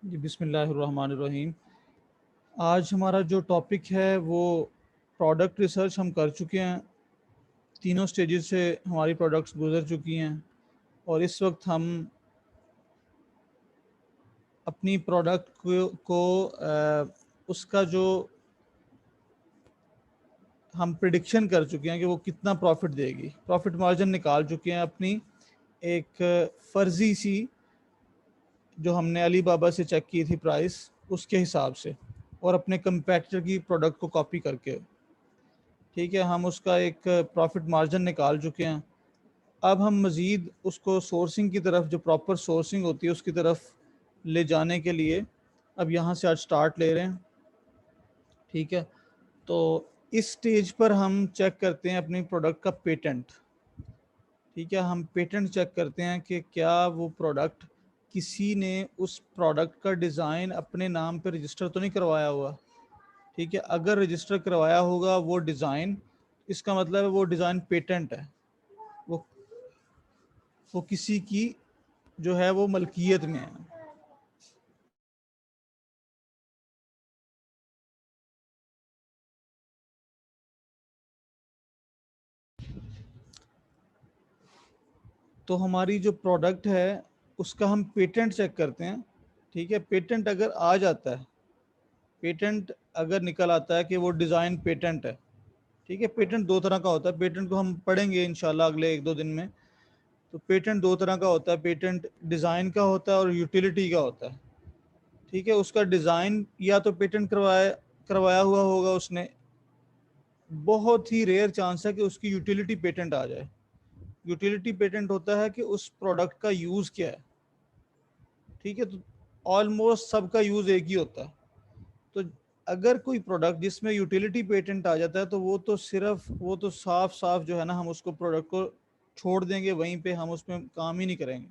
जी बिस्मिल्लाहिर्रहमानिर्रहीम। आज हमारा जो टॉपिक है वो प्रोडक्ट रिसर्च हम कर चुके हैं। तीनों स्टेजेस से हमारी प्रोडक्ट्स गुजर चुकी हैं और इस वक्त हम अपनी प्रोडक्ट को उसका जो हम प्रिडिक्शन कर चुके हैं कि वो कितना प्रॉफिट देगी, प्रॉफिट मार्जिन निकाल चुके हैं अपनी एक फ़र्ज़ी सी जो हमने अली बाबा से चेक की थी प्राइस उसके हिसाब से और अपने कंपेटिटर की प्रोडक्ट को कॉपी करके। ठीक है, हम उसका एक प्रॉफिट मार्जिन निकाल चुके हैं। अब हम मज़ीद उसको सोर्सिंग की तरफ, जो प्रॉपर सोर्सिंग होती है उसकी तरफ ले जाने के लिए अब यहाँ से आज स्टार्ट ले रहे हैं। ठीक है, तो इस स्टेज पर हम चेक करते हैं अपनी प्रोडक्ट का पेटेंट। ठीक है, हम पेटेंट चेक करते हैं कि क्या वो प्रोडक्ट, किसी ने उस प्रोडक्ट का डिज़ाइन अपने नाम पर रजिस्टर तो नहीं करवाया हुआ। ठीक है, अगर रजिस्टर करवाया होगा वो डिज़ाइन, इसका मतलब है वो डिज़ाइन पेटेंट है, वो वो किसी की जो है वो मलकियत में है। तो हमारी जो प्रोडक्ट है उसका हम पेटेंट चेक करते हैं। ठीक है, पेटेंट अगर आ जाता है, पेटेंट अगर निकल आता है कि वो डिज़ाइन पेटेंट है। ठीक है, पेटेंट दो तरह का होता है, पेटेंट को हम पढ़ेंगे इंशाल्लाह अगले एक दो दिन में। तो पेटेंट दो तरह का होता है, पेटेंट डिज़ाइन का होता है और यूटिलिटी का होता है। ठीक है, उसका डिज़ाइन या तो पेटेंट करवाया हुआ होगा उसने, बहुत ही रेयर चांस है कि उसकी यूटिलिटी पेटेंट आ जाए। यूटिलिटी पेटेंट होता है कि उस प्रोडक्ट का यूज़ क्या है। ठीक है, तो ऑलमोस्ट सबका यूज़ एक ही होता है। तो अगर कोई प्रोडक्ट जिसमें यूटिलिटी पेटेंट आ जाता है तो वो तो सिर्फ, वो तो साफ साफ जो है ना, हम उसको प्रोडक्ट को छोड़ देंगे, वहीं पे हम उसमें काम ही नहीं करेंगे।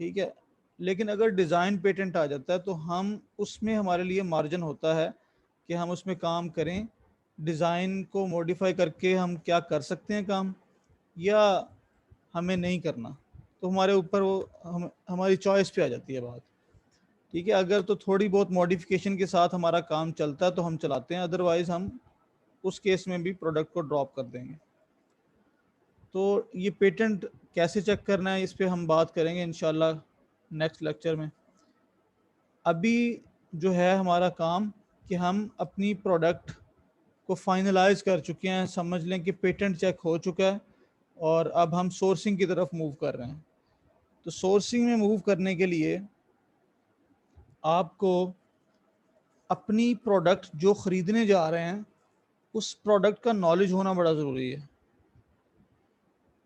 ठीक है, लेकिन अगर डिज़ाइन पेटेंट आ जाता है तो हम उसमें, हमारे लिए मार्जिन होता है कि हम उसमें काम करें, डिज़ाइन को मॉडिफाई करके हम क्या कर सकते हैं काम, या हमें नहीं करना। तो हमारे ऊपर वो, हमारी चॉइस पे आ जाती है बात। ठीक है, अगर तो थोड़ी बहुत मॉडिफिकेशन के साथ हमारा काम चलता है तो हम चलाते हैं, अदरवाइज़ हम उस केस में भी प्रोडक्ट को ड्रॉप कर देंगे। तो ये पेटेंट कैसे चेक करना है इस पे हम बात करेंगे इंशाल्लाह नेक्स्ट लेक्चर में। अभी जो है हमारा काम कि हम अपनी प्रोडक्ट को फाइनलाइज कर चुके हैं, समझ लें कि पेटेंट चेक हो चुका है और अब हम सोर्सिंग की तरफ मूव कर रहे हैं। तो सोर्सिंग में मूव करने के लिए आपको अपनी प्रोडक्ट जो ख़रीदने जा रहे हैं उस प्रोडक्ट का नॉलेज होना बड़ा ज़रूरी है।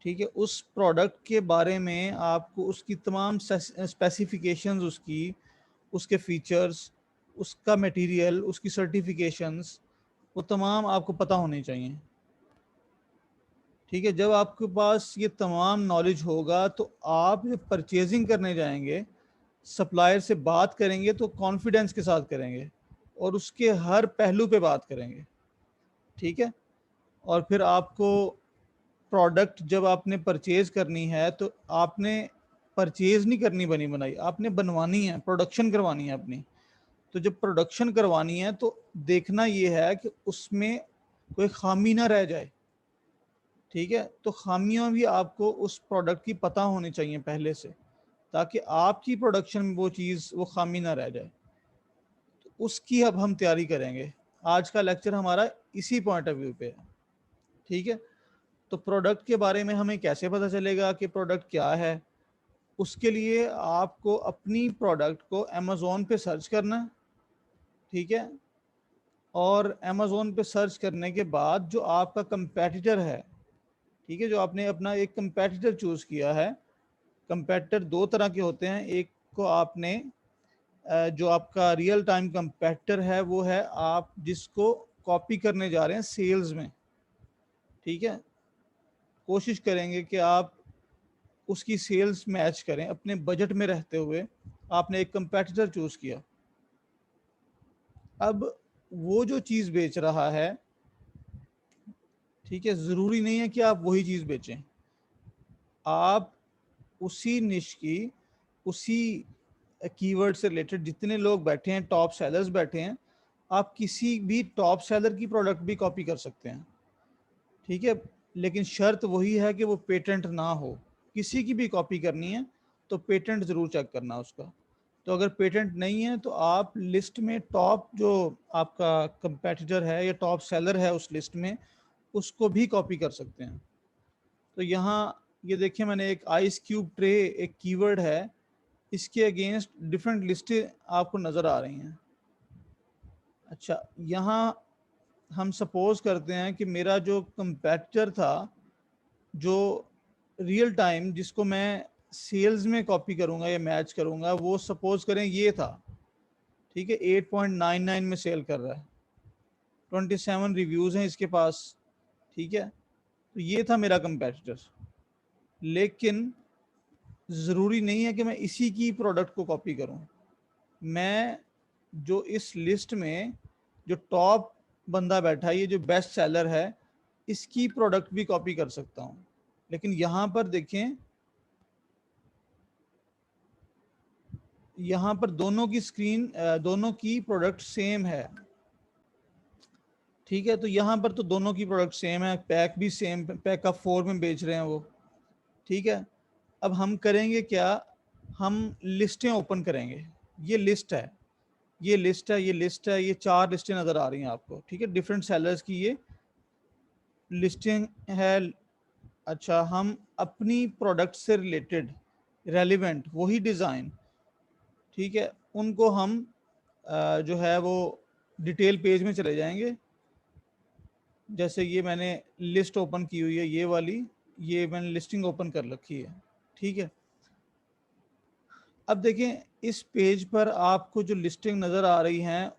ठीक है, उस प्रोडक्ट के बारे में आपको उसकी तमाम स्पेसिफिकेशंस, उसके फीचर्स, उसका मटेरियल, उसकी सर्टिफिकेशंस, वो तमाम आपको पता होने चाहिए। ठीक है, जब आपके पास ये तमाम नॉलेज होगा तो आप जब परचेजिंग करने जाएंगे, सप्लायर से बात करेंगे तो कॉन्फिडेंस के साथ करेंगे और उसके हर पहलू पे बात करेंगे। ठीक है, और फिर आपको प्रोडक्ट जब आपने परचेज करनी है तो आपने परचेज नहीं करनी बनी बनाई, आपने बनवानी है, प्रोडक्शन करवानी है अपनी। तो जब प्रोडक्शन करवानी है तो देखना ये है कि उसमें कोई खामी ना रह जाए। ठीक है, तो खामियां भी आपको उस प्रोडक्ट की पता होनी चाहिए पहले से, ताकि आपकी प्रोडक्शन में वो चीज़, वो खामी ना रह जाए। तो उसकी अब हम तैयारी करेंगे। आज का लेक्चर हमारा इसी पॉइंट ऑफ व्यू पे है। ठीक है, तो प्रोडक्ट के बारे में हमें कैसे पता चलेगा कि प्रोडक्ट क्या है। उसके लिए आपको अपनी प्रोडक्ट को अमेज़ोन पे सर्च करना है। ठीक है, और अमेज़ोन पे सर्च करने के बाद जो आपका कंपेटिटर है, ठीक है, जो आपने अपना एक कंपेटिटर चूज़ किया है। कंपेटिटर दो तरह के होते हैं, एक को आपने जो आपका रियल टाइम कंपेटिटर है वो है आप जिसको कॉपी करने जा रहे हैं सेल्स में। ठीक है, कोशिश करेंगे कि आप उसकी सेल्स मैच करें अपने बजट में रहते हुए। आपने एक कंपेटिटर चूज़ किया, अब वो जो चीज़ बेच रहा है, ठीक है, ज़रूरी नहीं है कि आप वही चीज़ बेचें। आप उसी निश की, उसी कीवर्ड से रिलेटेड जितने लोग बैठे हैं, टॉप सेलर्स बैठे हैं, आप किसी भी टॉप सेलर की प्रोडक्ट भी कॉपी कर सकते हैं, ठीक है। लेकिन शर्त वही है कि वो पेटेंट ना हो। किसी की भी कॉपी करनी है तो पेटेंट ज़रूर चेक करना उसका। तो अगर पेटेंट नहीं है तो आप लिस्ट में टॉप जो आपका कंपेटिटर है या टॉप सेलर है उस लिस्ट में, उसको भी कॉपी कर सकते हैं। तो यहाँ ये देखिए, मैंने एक आइस क्यूब ट्रे एक कीवर्ड है, इसके अगेंस्ट डिफरेंट लिस्टें आपको नज़र आ रही हैं। अच्छा, यहाँ हम सपोज करते हैं कि मेरा जो कंपेटिटर था, जो रियल टाइम जिसको मैं सेल्स में कॉपी करूंगा या मैच करूंगा, वो सपोज करें ये था, ठीक है, 8.99 में सेल कर रहा है, 27 रिव्यूज़ हैं इसके पास, ठीक है। तो ये था मेरा कंपेटिटर। लेकिन ज़रूरी नहीं है कि मैं इसी की प्रोडक्ट को कॉपी करूं। मैं जो इस लिस्ट में जो टॉप बंदा बैठा है, ये जो बेस्ट सेलर है, इसकी प्रोडक्ट भी कॉपी कर सकता हूं। लेकिन यहाँ पर देखें, यहाँ पर दोनों की स्क्रीन, दोनों की प्रोडक्ट सेम है, ठीक है। तो यहाँ पर तो दोनों की प्रोडक्ट सेम है, पैक भी सेम, पैक ऑफ 4 में बेच रहे हैं वो, ठीक है। अब हम करेंगे क्या, हम लिस्टें ओपन करेंगे। ये लिस्ट है, ये लिस्ट है, ये लिस्ट है, ये 4 लिस्टें नज़र आ रही हैं आपको, ठीक है, डिफरेंट सेलर्स की ये लिस्टिंग है। अच्छा, हम अपनी प्रोडक्ट से रिलेटेड रेलिवेंट वही डिज़ाइन, ठीक है, उनको हम जो है वो डिटेल पेज में चले जाएंगे। जैसे ये मैंने लिस्ट ओपन की हुई है, ये वाली, ये मैंने लिस्टिंग ओपन कर रखी है, ठीक है। अब देखें, इस पेज पर आपको जो लिस्टिंग नज़र आ रही हैं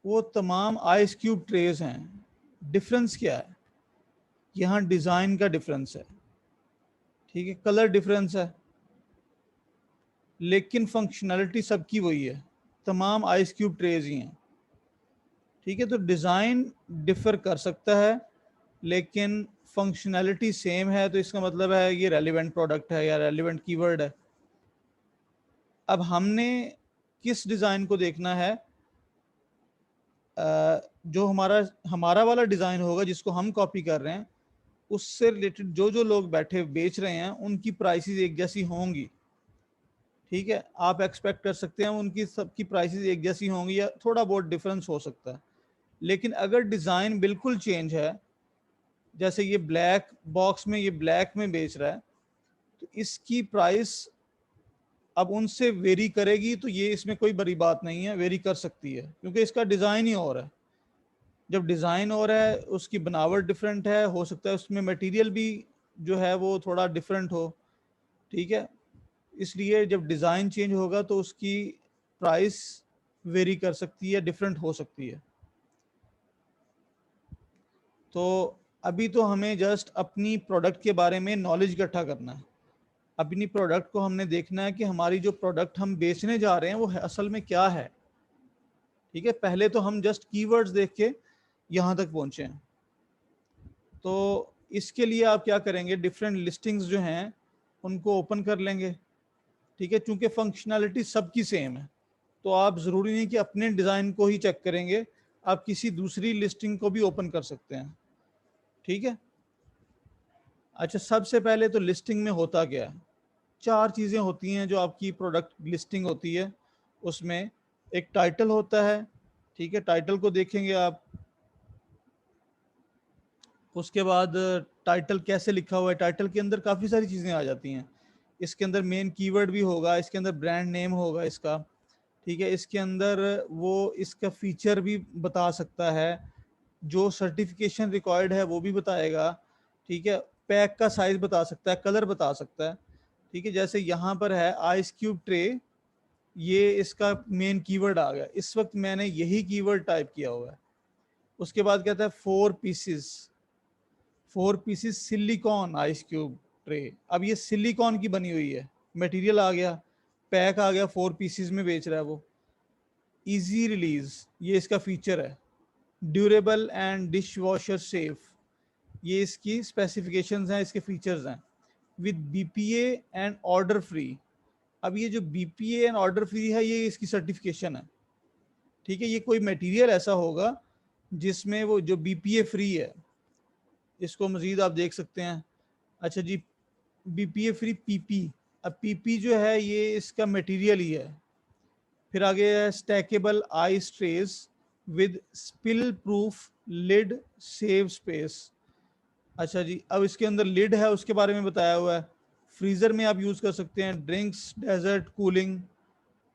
वो तमाम आइस क्यूब ट्रेज हैं। डिफरेंस क्या है, यहाँ डिज़ाइन का डिफरेंस है, ठीक है, कलर डिफरेंस है, लेकिन फंक्शनैलिटी सबकी वही है, तमाम आइस क्यूब ट्रेज ही हैं, ठीक है। तो डिज़ाइन डिफ़र कर सकता है लेकिन फंक्शनैलिटी सेम है, तो इसका मतलब है ये रेलिवेंट प्रोडक्ट है या रेलिवेंट कीवर्ड है। अब हमने किस डिज़ाइन को देखना है, जो हमारा हमारा वाला डिज़ाइन होगा जिसको हम कॉपी कर रहे हैं, उससे रिलेटेड जो जो लोग बैठे बेच रहे हैं उनकी प्राइसेस एक जैसी होंगी, ठीक है। आप एक्सपेक्ट कर सकते हैं उनकी सबकी प्राइसेस एक जैसी होंगी या थोड़ा बहुत डिफरेंस हो सकता है। लेकिन अगर डिज़ाइन बिल्कुल चेंज है, जैसे ये ब्लैक बॉक्स में, ये ब्लैक में बेच रहा है, तो इसकी प्राइस अब उनसे वेरी करेगी। तो ये इसमें कोई बड़ी बात नहीं है, वेरी कर सकती है क्योंकि इसका डिज़ाइन ही और है। जब डिज़ाइन और है, उसकी बनावट डिफरेंट है, हो सकता है उसमें मटेरियल भी जो है वो थोड़ा डिफरेंट हो, ठीक है। इसलिए जब डिज़ाइन चेंज होगा तो उसकी प्राइस वेरी कर सकती है, डिफरेंट हो सकती है। तो अभी तो हमें जस्ट अपनी प्रोडक्ट के बारे में नॉलेज इकट्ठा करना है। अपनी प्रोडक्ट को हमने देखना है कि हमारी जो प्रोडक्ट हम बेचने जा रहे हैं वो असल में क्या है, ठीक है। पहले तो हम जस्ट कीवर्ड्स देख के यहाँ तक पहुँचे हैं। तो इसके लिए आप क्या करेंगे, डिफरेंट लिस्टिंग्स जो हैं उनको ओपन कर लेंगे, ठीक है। चूंकि फंक्शनैलिटी सबकी सेम है तो आप ज़रूरी नहीं कि अपने डिज़ाइन को ही चेक करेंगे, आप किसी दूसरी लिस्टिंग को भी ओपन कर सकते हैं, ठीक है। अच्छा, सबसे पहले तो लिस्टिंग में होता क्या है, 4 चीज़ें होती हैं जो आपकी प्रोडक्ट लिस्टिंग होती है। उसमें एक टाइटल होता है, ठीक है, टाइटल को देखेंगे आप। उसके बाद टाइटल कैसे लिखा हुआ है, टाइटल के अंदर काफ़ी सारी चीज़ें आ जाती हैं। इसके अंदर मेन कीवर्ड भी होगा, इसके अंदर ब्रांड नेम होगा इसका, ठीक है। इसके अंदर वो इसका फीचर भी बता सकता है, जो सर्टिफिकेशन रिक्वायर्ड है वो भी बताएगा, ठीक है। पैक का साइज बता सकता है, कलर बता सकता है, ठीक है। जैसे यहाँ पर है आइस क्यूब ट्रे, ये इसका मेन कीवर्ड आ गया, इस वक्त मैंने यही कीवर्ड टाइप किया हुआ है। उसके बाद कहता है 4 pieces silicon ice cube tray. अब ये सिलिकॉन की बनी हुई है, मटेरियल आ गया, पैक आ गया, 4 पीसेस में बेच रहा है वो। इजी रिलीज, ये इसका फीचर है। Durable and dish washer safe, ये इसकी स्पेसिफिकेशंस हैं, इसके फीचर्स हैं। With BPA and order free, अब ये जो BPA एंड ऑर्डर फ्री है, ये इसकी सर्टिफिकेशन है, ठीक है। ये कोई मटेरियल ऐसा होगा जिसमें वो जो BPA फ्री है, इसको मजीद आप देख सकते हैं। अच्छा जी, BPA फ्री PP, अब PP जो है ये इसका मटेरियल ही है। फिर आगे है stackable ice trays with spill proof lid save space. अच्छा जी, अब इसके अंदर लिड है उसके बारे में बताया हुआ है। फ्रीजर में आप यूज कर सकते हैं, ड्रिंक्स, डेजर्ट, कूलिंग,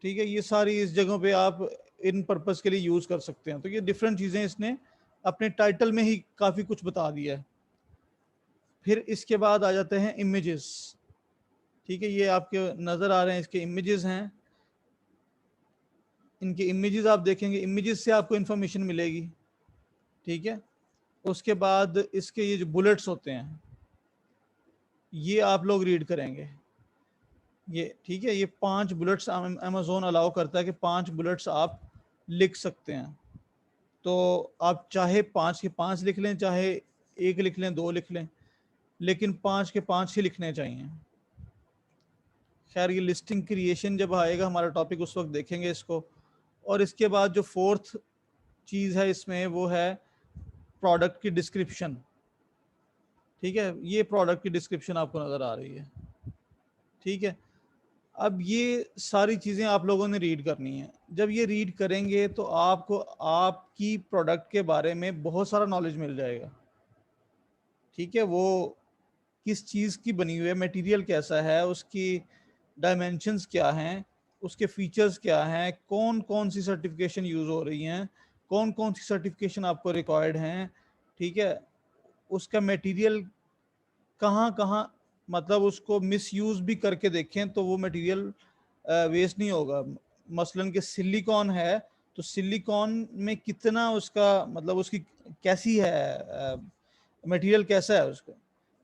ठीक है। ये सारी इस जगहों पे आप इन पर्पस के लिए यूज कर सकते हैं। तो ये डिफरेंट चीजें इसने अपने टाइटल में ही काफी कुछ बता दिया है। फिर इसके बाद आ जाते हैं इमेजेस, ठीक है। ये आपके नजर आ रहे हैं, इसके इमेजेस हैं। इनके इमेजेस आप देखेंगे, इमेजेस से आपको इंफॉर्मेशन मिलेगी, ठीक है। उसके बाद इसके ये जो बुलेट्स होते हैं, ये आप लोग रीड करेंगे, ये ठीक है। ये 5 बुलेट्स अमेज़न अलाउ करता है कि 5 बुलेट्स आप लिख सकते हैं। तो आप चाहे 5 के 5 लिख लें, चाहे 1 लिख लें, 2 लिख लें, लेकिन 5 के 5 ही लिखने चाहिए। खैर ये लिस्टिंग क्रिएशन जब आएगा हमारा टॉपिक, उस वक्त देखेंगे इसको। और इसके बाद जो फोर्थ चीज़ है इसमें, वो है प्रोडक्ट की डिस्क्रिप्शन, ठीक है। ये प्रोडक्ट की डिस्क्रिप्शन आपको नज़र आ रही है, ठीक है। अब ये सारी चीज़ें आप लोगों ने रीड करनी है। जब ये रीड करेंगे तो आपको आपकी प्रोडक्ट के बारे में बहुत सारा नॉलेज मिल जाएगा, ठीक है। वो किस चीज़ की बनी हुई है, मटेरियल कैसा है, उसकी डायमेंशंस क्या हैं, उसके फीचर्स क्या हैं, कौन कौन सी सर्टिफिकेशन यूज़ हो रही हैं, कौन कौन सी सर्टिफिकेशन आपको रिक्वायर्ड हैं, ठीक है। उसका मटेरियल कहाँ कहाँ, मतलब उसको मिस यूज़ भी करके देखें तो वो मटेरियल वेस्ट नहीं होगा। मसलन कि सिलिकॉन है, तो सिलिकॉन में कितना उसका, मतलब उसकी कैसी है, मटेरियल कैसा है, उसका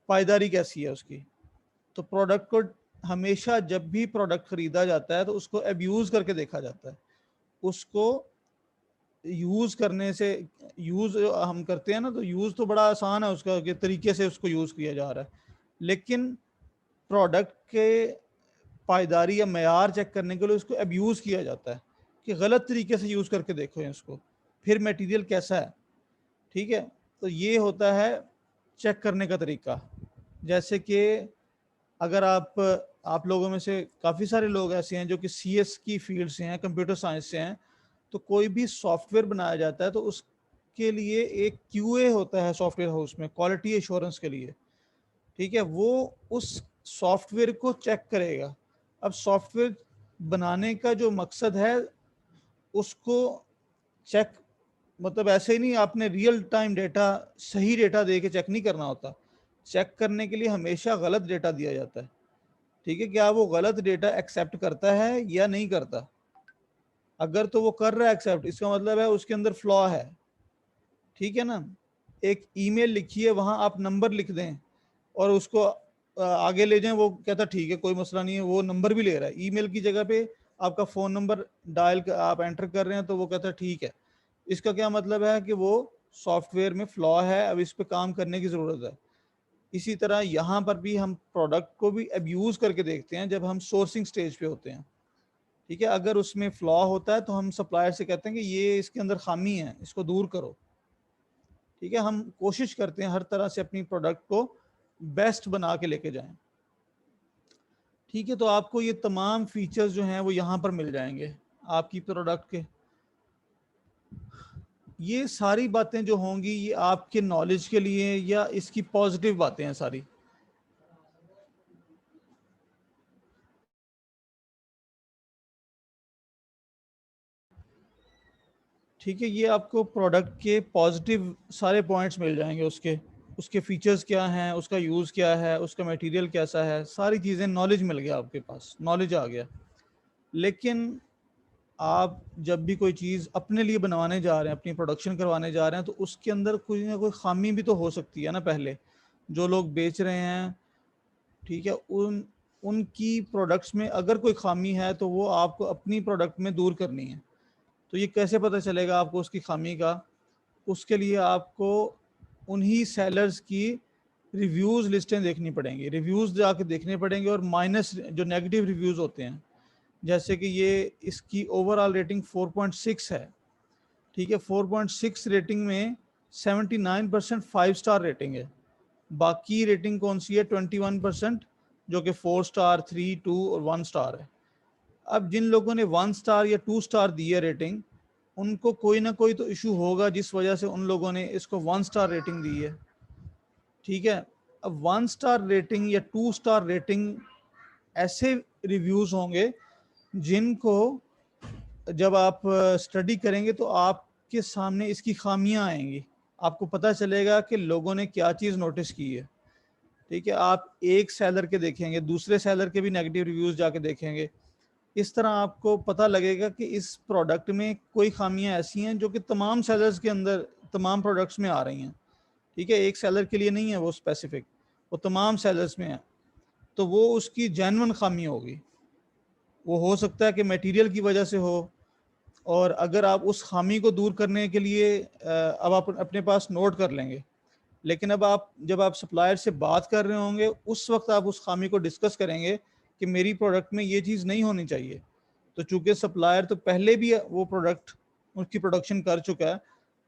पायदारी कैसी है उसकी। तो प्रोडक्ट को हमेशा जब भी प्रोडक्ट खरीदा जाता है तो उसको अब्यूज़ करके देखा जाता है। उसको यूज़ करने से, यूज़ हम करते हैं ना, तो यूज़ तो बड़ा आसान है उसका, कि तरीके से उसको यूज़ किया जा रहा है। लेकिन प्रोडक्ट के पायदारी या मयार चेक करने के लिए उसको अब्यूज़ किया जाता है, कि गलत तरीके से यूज़ करके देखो इसको, फिर मटेरियल कैसा है, ठीक है। तो ये होता है चेक करने का तरीका। जैसे कि अगर आप लोगों में से काफ़ी सारे लोग ऐसे हैं जो कि CS की फील्ड से हैं, कंप्यूटर साइंस से हैं, तो कोई भी सॉफ्टवेयर बनाया जाता है तो उसके लिए एक QA होता है सॉफ्टवेयर हाउस में, क्वालिटी एश्योरेंस के लिए, ठीक है। वो उस सॉफ्टवेयर को चेक करेगा। अब सॉफ्टवेयर बनाने का जो मकसद है, उसको चेक, मतलब ऐसे ही नहीं आपने रियल टाइम डेटा, सही डेटा दे के चेक नहीं करना होता। चेक करने के लिए हमेशा गलत डेटा दिया जाता है, ठीक है। क्या वो गलत डेटा एक्सेप्ट करता है या नहीं करता। अगर तो वो कर रहा है एक्सेप्ट, इसका मतलब है उसके अंदर फ्लॉ है, ठीक है ना। एक ईमेल लिखिए, वहां आप नंबर लिख दें और उसको आगे ले जाएं, वो कहता ठीक है कोई मसला नहीं है, वो नंबर भी ले रहा है। ईमेल की जगह पे आपका फ़ोन नंबर डायल आप एंटर कर रहे हैं, तो वो कहता ठीक है। इसका क्या मतलब है कि वो सॉफ्टवेयर में फ्लॉ है, अब इस पे काम करने की ज़रूरत है। इसी तरह यहाँ पर भी हम प्रोडक्ट को भी अब्यूज़ करके देखते हैं जब हम सोर्सिंग स्टेज पे होते हैं, ठीक है। अगर उसमें फ्लॉ होता है तो हम सप्लायर से कहते हैं कि ये इसके अंदर खामी है, इसको दूर करो, ठीक है। हम कोशिश करते हैं हर तरह से अपनी प्रोडक्ट को बेस्ट बना के लेके जाएं, ठीक है। तो आपको ये तमाम फीचर्स जो हैं वो यहाँ पर मिल जाएंगे आपकी प्रोडक्ट के। ये सारी बातें जो होंगी ये आपके नॉलेज के लिए, या इसकी पॉजिटिव बातें हैं सारी, ठीक है। ये आपको प्रोडक्ट के पॉजिटिव सारे पॉइंट्स मिल जाएंगे, उसके उसके फीचर्स क्या हैं, उसका यूज़ क्या है, उसका मटेरियल कैसा है, सारी चीज़ें, नॉलेज मिल गया आपके पास, नॉलेज आ गया। लेकिन आप जब भी कोई चीज़ अपने लिए बनवाने जा रहे हैं, अपनी प्रोडक्शन करवाने जा रहे हैं, तो उसके अंदर कोई ना कोई खामी भी तो हो सकती है ना। पहले जो लोग बेच रहे हैं, ठीक है, उनकी प्रोडक्ट्स में अगर कोई खामी है तो वो आपको अपनी प्रोडक्ट में दूर करनी है। तो ये कैसे पता चलेगा आपको उसकी खामी का। उसके लिए आपको उन्हीं सेलर्स की रिव्यूज़ लिस्टें देखनी पड़ेंगी, रिव्यूज़ जाके देखने पड़ेंगे, और माइनस जो नेगेटिव रिव्यूज़ होते हैं जैसे कि ये इसकी ओवरऑल रेटिंग 4.6 है, ठीक है। 4.6 रेटिंग में 79% 5 स्टार रेटिंग है। बाकी रेटिंग कौन सी है? 21% जो कि 4 स्टार, 3, 2 और 1 स्टार है। अब जिन लोगों ने 1 स्टार या 2 स्टार दी है रेटिंग, उनको कोई ना कोई तो इशू होगा जिस वजह से उन लोगों ने इसको 1 स्टार रेटिंग दी है, ठीक है। अब 1 स्टार रेटिंग या 2 स्टार रेटिंग ऐसे रिव्यूज होंगे जिनको जब आप स्टडी करेंगे तो आपके सामने इसकी खामियां आएंगी। आपको पता चलेगा कि लोगों ने क्या चीज़ नोटिस की है, ठीक है। आप एक सेलर के देखेंगे, दूसरे सेलर के भी नेगेटिव रिव्यूज जाके देखेंगे। इस तरह आपको पता लगेगा कि इस प्रोडक्ट में कोई खामियां ऐसी हैं जो कि तमाम सेलर्स के अंदर, तमाम प्रोडक्ट्स में आ रही हैं, ठीक है। एक सेलर के लिए नहीं है वो स्पेसिफिक, वो तमाम सेलर्स में है। तो वो उसकी जेन्युइन खामी होगी। वो हो सकता है कि मटेरियल की वजह से हो, और अगर आप उस खामी को दूर करने के लिए अब आप अपने पास नोट कर लेंगे, लेकिन अब आप जब आप सप्लायर से बात कर रहे होंगे उस वक्त आप उस खामी को डिस्कस करेंगे कि मेरी प्रोडक्ट में ये चीज़ नहीं होनी चाहिए। तो चूंकि सप्लायर तो पहले भी वो प्रोडक्ट उसकी प्रोडक्शन कर चुका है,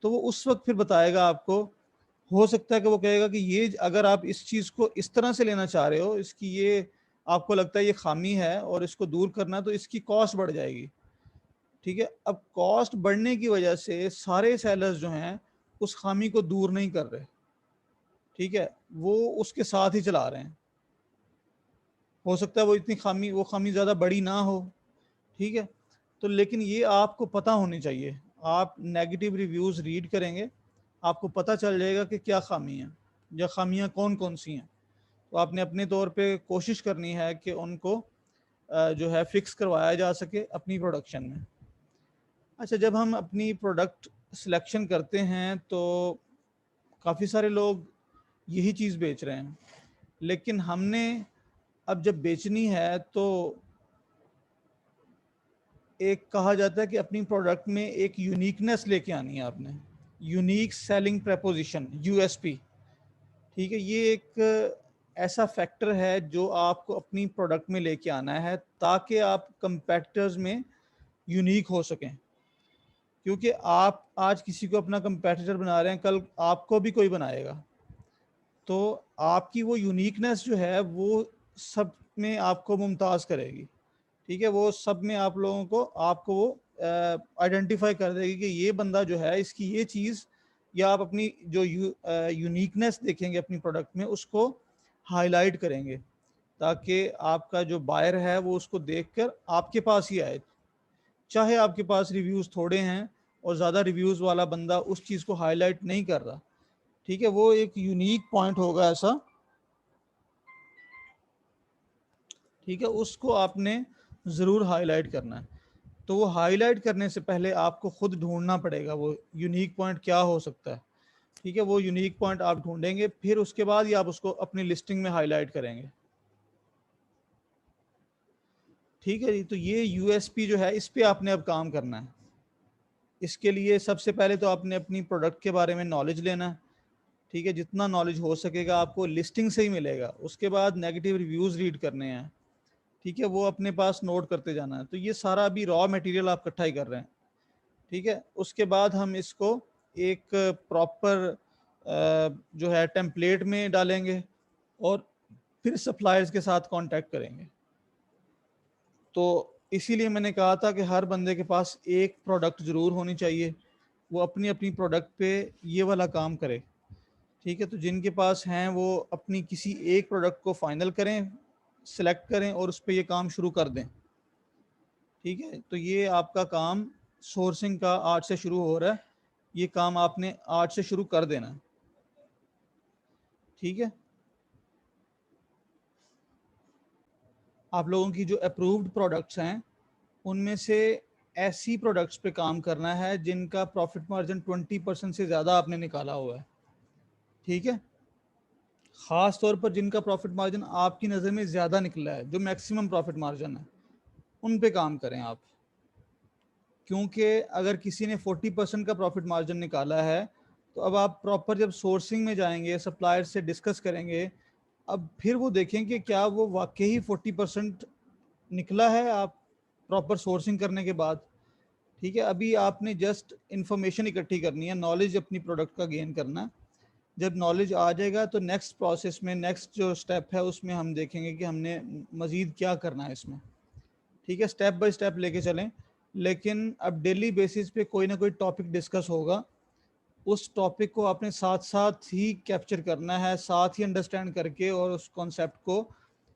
तो वो उस वक्त फिर बताएगा आपको। हो सकता है कि वो कहेगा कि ये अगर आप इस चीज़ को इस तरह से लेना चाह रहे हो, इसकी ये आपको लगता है ये खामी है और इसको दूर करना, तो इसकी कॉस्ट बढ़ जाएगी, ठीक है। अब कॉस्ट बढ़ने की वजह से सारे सेलर्स जो हैं उस खामी को दूर नहीं कर रहे, ठीक है। वो उसके साथ ही चला रहे हैं। हो सकता है वो खामी ज़्यादा बड़ी ना हो, ठीक है। तो लेकिन ये आपको पता होनी चाहिए। आप नेगेटिव रिव्यूज़ रीड करेंगे, आपको पता चल जाएगा कि क्या खामी है या खामियां कौन कौन सी हैं। तो आपने अपने तौर पे कोशिश करनी है कि उनको जो है फिक्स करवाया जा सके अपनी प्रोडक्शन में। अच्छा, जब हम अपनी प्रोडक्ट सिलेक्शन करते हैं तो काफ़ी सारे लोग यही चीज़ बेच रहे हैं, लेकिन हमने अब जब बेचनी है तो एक कहा जाता है कि अपनी प्रोडक्ट में एक यूनिकनेस लेके आनी है आपने, यूनिक सेलिंग प्रपोजिशन, यूएसपी, ठीक है। ये एक ऐसा फैक्टर है जो आपको अपनी प्रोडक्ट में लेके आना है ताकि आप कंपेटिटर्स में यूनिक हो सकें। क्योंकि आप आज किसी को अपना कंपेटिटर बना रहे हैं, कल आपको भी कोई बनाएगा, तो आपकी वो यूनिकनेस जो है वो सब में आपको मुमताज़ करेगी, ठीक है। वो सब में आप लोगों को, आपको वो आइडेंटिफाई कर देगी कि ये बंदा जो है इसकी ये चीज़, या आप अपनी जो यूनिकनेस देखेंगे अपनी प्रोडक्ट में उसको हाईलाइट करेंगे ताकि आपका जो बायर है वो उसको देखकर आपके पास ही आए। चाहे आपके पास रिव्यूज़ थोड़े हैं और ज़्यादा रिव्यूज़ वाला बंदा उस चीज़ को हाईलाइट नहीं कर रहा, ठीक है। वो एक यूनिक पॉइंट होगा ऐसा, ठीक है, उसको आपने ज़रूर हाईलाइट करना है। तो वो हाईलाइट करने से पहले आपको खुद ढूंढना पड़ेगा वो यूनिक पॉइंट क्या हो सकता है, ठीक है। वो यूनिक पॉइंट आप ढूंढेंगे, फिर उसके बाद ही आप उसको अपनी लिस्टिंग में हाईलाइट करेंगे, ठीक है जी। तो ये यूएसपी जो है इस पे आपने अब काम करना है। इसके लिए सबसे पहले तो आपने अपनी प्रोडक्ट के बारे में नॉलेज लेना है, ठीक है। जितना नॉलेज हो सकेगा आपको लिस्टिंग से ही मिलेगा। उसके बाद नेगेटिव रिव्यूज़ रीड करने हैं, ठीक है, वो अपने पास नोट करते जाना है। तो ये सारा अभी रॉ मटेरियल आप इकट्ठा ही कर रहे हैं, ठीक है। उसके बाद हम इसको एक प्रॉपर जो है टेम्पलेट में डालेंगे और फिर सप्लायर्स के साथ कांटेक्ट करेंगे। तो इसीलिए मैंने कहा था कि हर बंदे के पास एक प्रोडक्ट ज़रूर होनी चाहिए, वो अपनी अपनी प्रोडक्ट पे ये वाला काम करे, ठीक है। तो जिनके पास हैं वो अपनी किसी एक प्रोडक्ट को फाइनल करें, सिलेक्ट करें और उस पर ये काम शुरू कर दें, ठीक है। तो ये आपका काम सोर्सिंग का आज से शुरू हो रहा है, ये काम आपने आज से शुरू कर देना है, ठीक है। आप लोगों की जो अप्रूव्ड प्रोडक्ट्स हैं उनमें से ऐसी प्रोडक्ट्स पे काम करना है जिनका प्रॉफिट मार्जिन 20% से ज़्यादा आपने निकाला हुआ है, ठीक है। ख़ास तौर पर जिनका प्रॉफिट मार्जिन आपकी नज़र में ज़्यादा निकला है, जो मैक्सिमम प्रॉफिट मार्जिन है, उन पे काम करें आप। क्योंकि अगर किसी ने 40% का प्रॉफिट मार्जिन निकाला है तो अब आप प्रॉपर जब सोर्सिंग में जाएंगे, सप्लायर से डिस्कस करेंगे, अब फिर वो देखें कि क्या वो वाकई ही 40% निकला है। आप प्रॉपर सोर्सिंग करने के बाद, ठीक है। अभी आपने जस्ट इंफॉर्मेशन इकट्ठी करनी है, नॉलेज अपनी प्रोडक्ट का गेन करना है। जब नॉलेज आ जाएगा तो नेक्स्ट प्रोसेस में, नेक्स्ट जो स्टेप है उसमें हम देखेंगे कि हमने मज़ीद क्या करना है इसमें, ठीक है। स्टेप बाय स्टेप लेके चलें, लेकिन अब डेली बेसिस पे कोई ना कोई टॉपिक डिस्कस होगा, उस टॉपिक को आपने साथ साथ ही कैप्चर करना है, साथ ही अंडरस्टैंड करके, और उस कॉन्सेप्ट को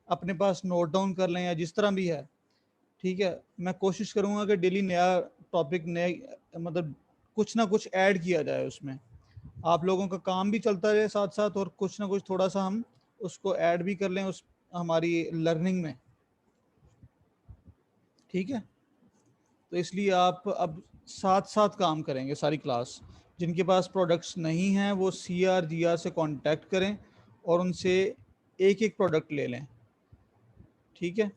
अपने पास नोट डाउन कर लें या जिस तरह भी है, ठीक है। मैं कोशिश करूँगा कि डेली नया टॉपिक, नए मतलब कुछ ना कुछ ऐड किया जाए उसमें, आप लोगों का काम भी चलता रहे साथ साथ, और कुछ ना कुछ थोड़ा सा हम उसको ऐड भी कर लें उस हमारी लर्निंग में, ठीक है। तो इसलिए आप अब साथ साथ काम करेंगे सारी क्लास। जिनके पास प्रोडक्ट्स नहीं हैं वो CR GR से कांटेक्ट करें और उनसे एक एक प्रोडक्ट ले लें, ठीक है।